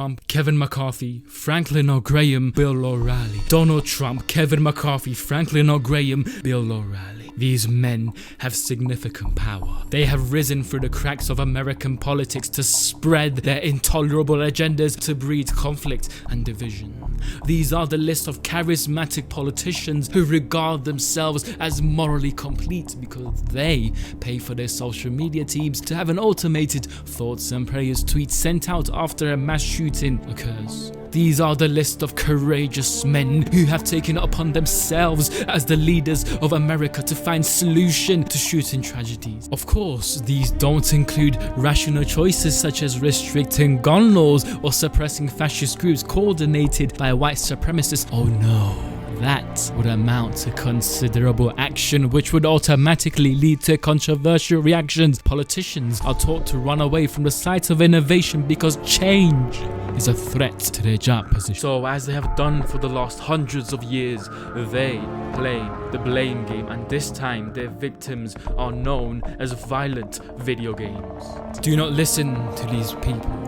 Trump, Kevin McCarthy, Franklin or Graham, Bill or Reily. Donald Trump, Kevin McCarthy, Franklin or Graham, Bill or Reily. These men have significant power. They have risen through the cracks of American politics to spread their intolerable agendas to breed conflict and division. These are the list of charismatic politicians who regard themselves as morally complete because they pay for their social media teams to have an automated thoughts and prayers tweet sent out after a mass shooting occurs. These are the list of courageous men who have taken it upon themselves as the leaders of America to find solution to shooting tragedies. Of course, these don't include rational choices such as restricting gun laws or suppressing fascist groups coordinated by white supremacists. Oh no. That would amount to considerable action, which would automatically lead to controversial reactions. Politicians are taught to run away from the sight of innovation because change is a threat to their job position. So as they have done for the last hundreds of years, they play the blame game, and this time their victims are known as violent video games. Do not listen to these people.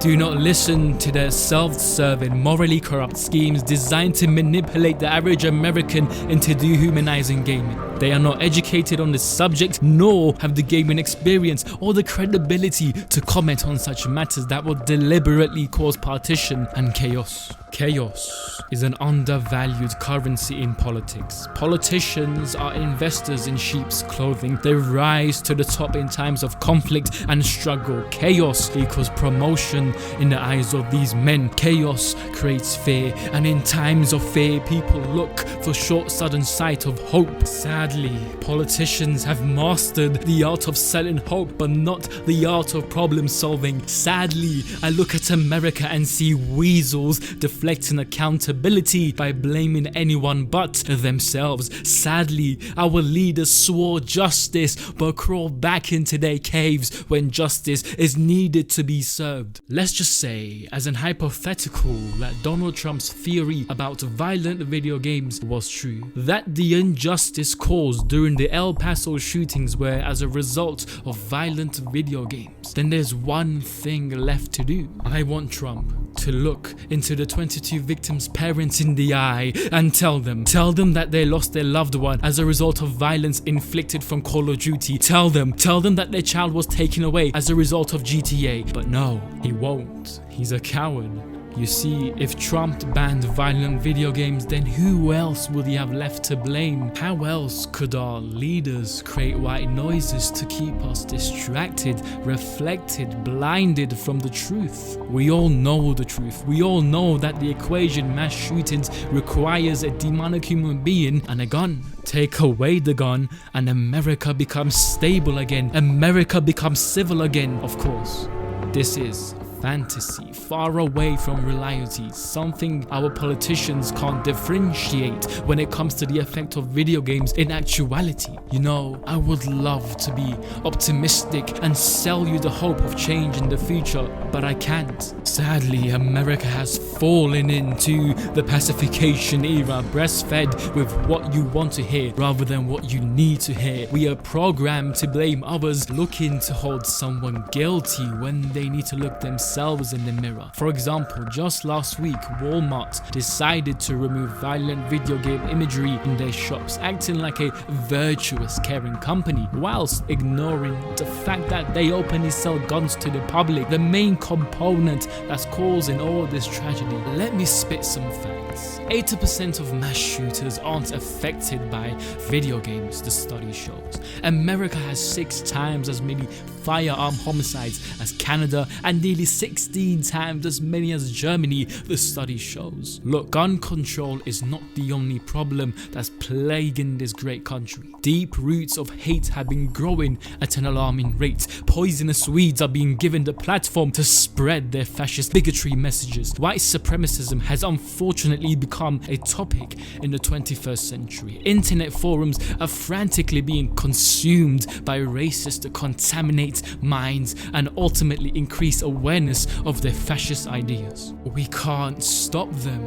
Do not listen to their self-serving, morally corrupt schemes designed to manipulate the average American into dehumanizing gaming. They are not educated on this subject, nor have the gaming experience or the credibility to comment on such matters that will deliberately cause partition and chaos. Chaos is an undervalued currency in politics. Politicians are investors in sheep's clothing. They rise to the top in times of conflict and struggle. Chaos equals promotion in the eyes of these men. Chaos creates fear, and in times of fear, people look for short, sudden sight of hope. Sadly, politicians have mastered the art of selling hope, but not the art of problem solving. Sadly, I look at America and see weasels deflecting accountability by blaming anyone but themselves. Sadly, our leaders swore justice but crawl back into their caves when justice is needed to be served. Let's just say, as an hypothetical, that Donald Trump's theory about violent video games was true. That the injustice caused during the El Paso shootings were as a result of violent video games. Then there's one thing left to do. I want Trump to look into the 22 victims' parents in the eye and tell them that they lost their loved one as a result of violence inflicted from Call of Duty. Tell them that their child was taken away as a result of GTA. But no, he won't. He's a coward. You see, if Trump banned violent video games, then who else would he have left to blame? How else could our leaders create white noises to keep us distracted, reflected, blinded from the truth? We all know the truth. We all know that the equation mass shootings requires a demonic human being and a gun. Take away the gun and America becomes stable again. America becomes civil again. Of course, this is fantasy, far away from reality, something our politicians can't differentiate when it comes to the effect of video games in actuality. You know, I would love to be optimistic and sell you the hope of change in the future, but I can't. Sadly, America has fallen into the pacification era, breastfed with what you want to hear rather than what you need to hear. We are programmed to blame others, looking to hold someone guilty when they need to look themselves in the mirror. For example, just last week, Walmart decided to remove violent video game imagery in their shops, acting like a virtuous, caring company, whilst ignoring the fact that they openly sell guns to the public, the main component that's causing all this tragedy. Let me spit some facts. 80% of mass shooters aren't affected by video games, the study shows. America has 6 times as many firearm homicides as Canada and nearly 16 times as many as Germany, the study shows. Look, gun control is not the only problem that's plaguing this great country. Deep roots of hate have been growing at an alarming rate. Poisonous weeds are being given the platform to spread their fascist bigotry messages. White supremacism has unfortunately become a topic in the 21st century. Internet forums are frantically being consumed by racists to contaminate minds and ultimately increase awareness of their fascist ideas. We can't stop them.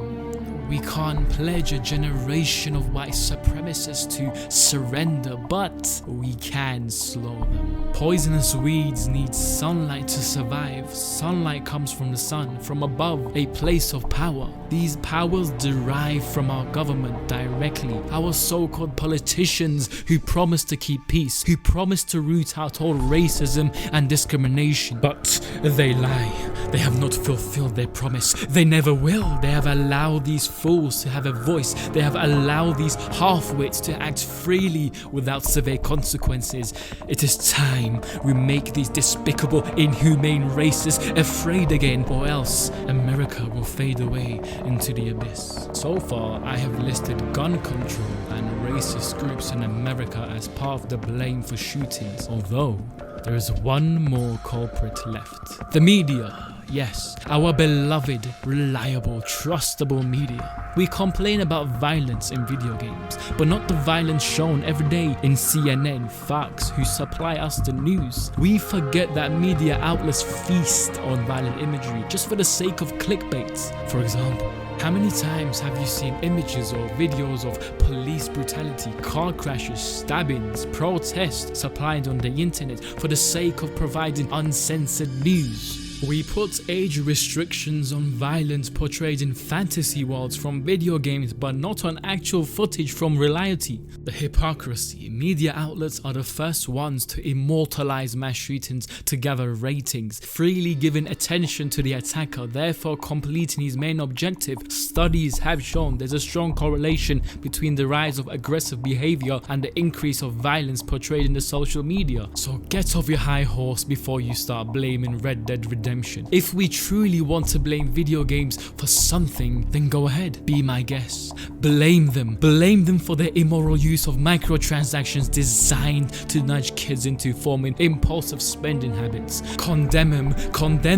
We can't pledge a generation of white supremacists to surrender, but we can slow them. Poisonous weeds need sunlight to survive. Sunlight comes from the sun, from above, a place of power. These powers derive from our government directly. Our so-called politicians who promise to keep peace, who promise to root out all racism and discrimination. But they lie. They have not fulfilled their promise. They never will. They have allowed these fools to have a voice. They have allowed these half-wits to act freely without severe consequences. It is time we make these despicable, inhumane races afraid again, or else America will fade away into the abyss. So far, I have listed gun control and racist groups in America as part of the blame for shootings, although there is one more culprit left. The media. Yes, our beloved, reliable, trustable media. We complain about violence in video games, but not the violence shown every day in CNN, Fox, who supply us the news. We forget that media outlets feast on violent imagery just for the sake of clickbait. For example, how many times have you seen images or videos of police brutality, car crashes, stabbings, protests supplied on the internet for the sake of providing uncensored news? We put age restrictions on violence portrayed in fantasy worlds from video games, but not on actual footage from reality. The hypocrisy. Media outlets are the first ones to immortalize mass shootings to gather ratings, freely giving attention to the attacker, therefore completing his main objective. Studies have shown there's a strong correlation between the rise of aggressive behavior and the increase of violence portrayed in the social media. So get off your high horse before you start blaming Red Dead Redemption. If we truly want to blame video games for something, then go ahead, be my guest. Blame them. Blame them for their immoral use of microtransactions designed to nudge kids into forming impulsive spending habits. Condemn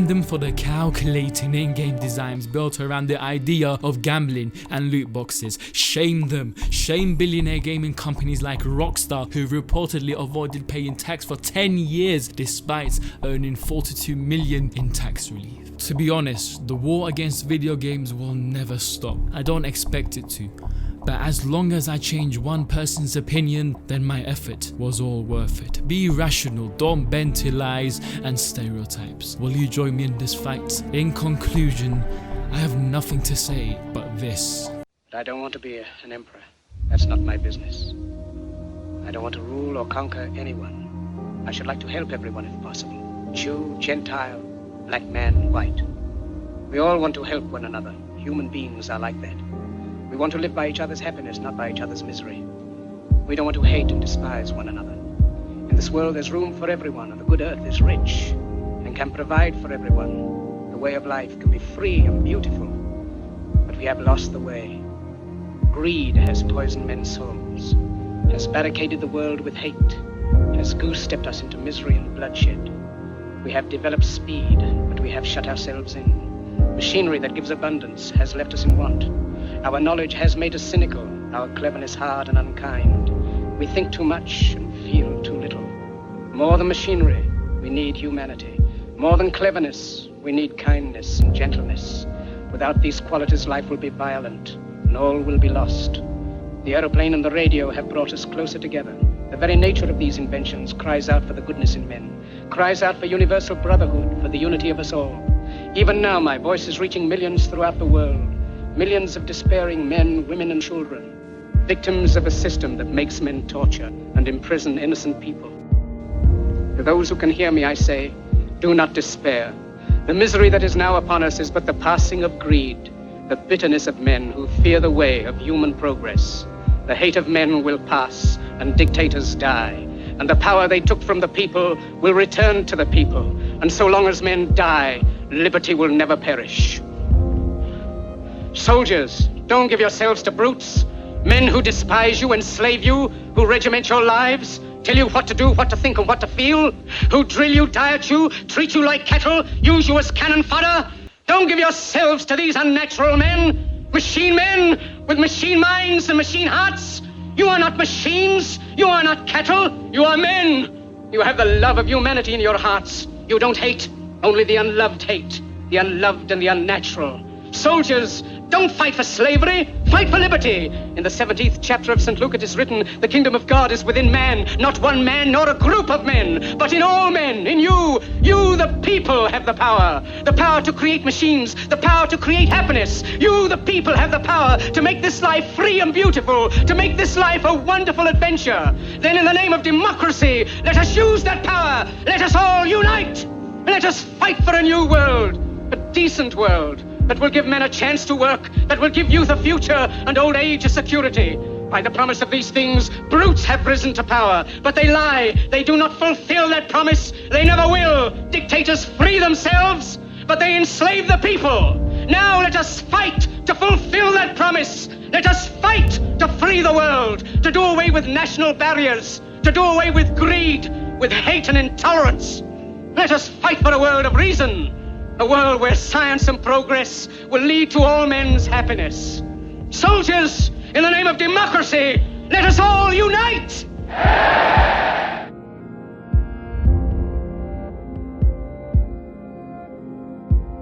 them for their calculating in-game designs built around the idea of gambling and loot boxes. Shame them. Shame billionaire gaming companies like Rockstar, who reportedly avoided paying tax for 10 years despite earning $42 million in tax relief. To be honest, the war against video games will never stop. I don't expect it to. But as long as I change one person's opinion, then my effort was all worth it. Be rational, don't bend to lies and stereotypes. Will you join me in this fight? In conclusion, I have nothing to say but this. But I don't want to be an emperor. That's not my business. I don't want to rule or conquer anyone. I should like to help everyone if possible. Jew, Gentile, black man, white. We all want to help one another. Human beings are like that. We want to live by each other's happiness, not by each other's misery. We don't want to hate and despise one another. In this world there's room for everyone, and the good earth is rich and can provide for everyone. The way of life can be free and beautiful, but we have lost the way. Greed has poisoned men's souls, has barricaded the world with hate, has goose-stepped us into misery and bloodshed. We have developed speed, but we have shut ourselves in. Machinery that gives abundance has left us in want. Our knowledge has made us cynical, our cleverness hard and unkind. We think too much and feel too little. More than machinery, we need humanity. More than cleverness, we need kindness and gentleness. Without these qualities, life will be violent, and all will be lost. The aeroplane and the radio have brought us closer together. The very nature of these inventions cries out for the goodness in men, cries out for universal brotherhood, for the unity of us all. Even now, my voice is reaching millions throughout the world, millions of despairing men, women, and children, victims of a system that makes men torture and imprison innocent people. To those who can hear me, I say, do not despair. The misery that is now upon us is but the passing of greed, the bitterness of men who fear the way of human progress. The hate of men will pass, and dictators die, and the power they took from the people will return to the people. And so long as men die, liberty will never perish. Soldiers, don't give yourselves to brutes, men who despise you, enslave you, who regiment your lives, tell you what to do, what to think, and what to feel, who drill you, diet you, treat you like cattle, use you as cannon fodder. Don't give yourselves to these unnatural men with machine minds and machine hearts. You are not machines, you are not cattle, you are men. You have the love of humanity in your hearts. You don't hate, only the unloved hate, the unloved and the unnatural. Soldiers, Don't fight for slavery, fight for liberty. In the 17th chapter of St. Luke it is written, the kingdom of God is within man, not one man nor a group of men, but in all men, in you. You, the people, have the power to create machines, the power to create happiness. You, the people, have the power to make this life free and beautiful, to make this life a wonderful adventure. Then in the name of democracy, let us use that power. Let us all unite. Let us fight for a new world, a decent world, that will give men a chance to work, that will give youth a future and old age a security. By the promise of these things, brutes have risen to power, but they lie. They do not fulfill that promise. They never will. Dictators free themselves, but they enslave the people. Now let us fight to fulfill that promise. Let us fight to free the world, to do away with national barriers, to do away with greed, with hate and intolerance. Let us fight for a world of reason, a world where science and progress will lead to all men's happiness. Soldiers, in the name of democracy, let us all unite!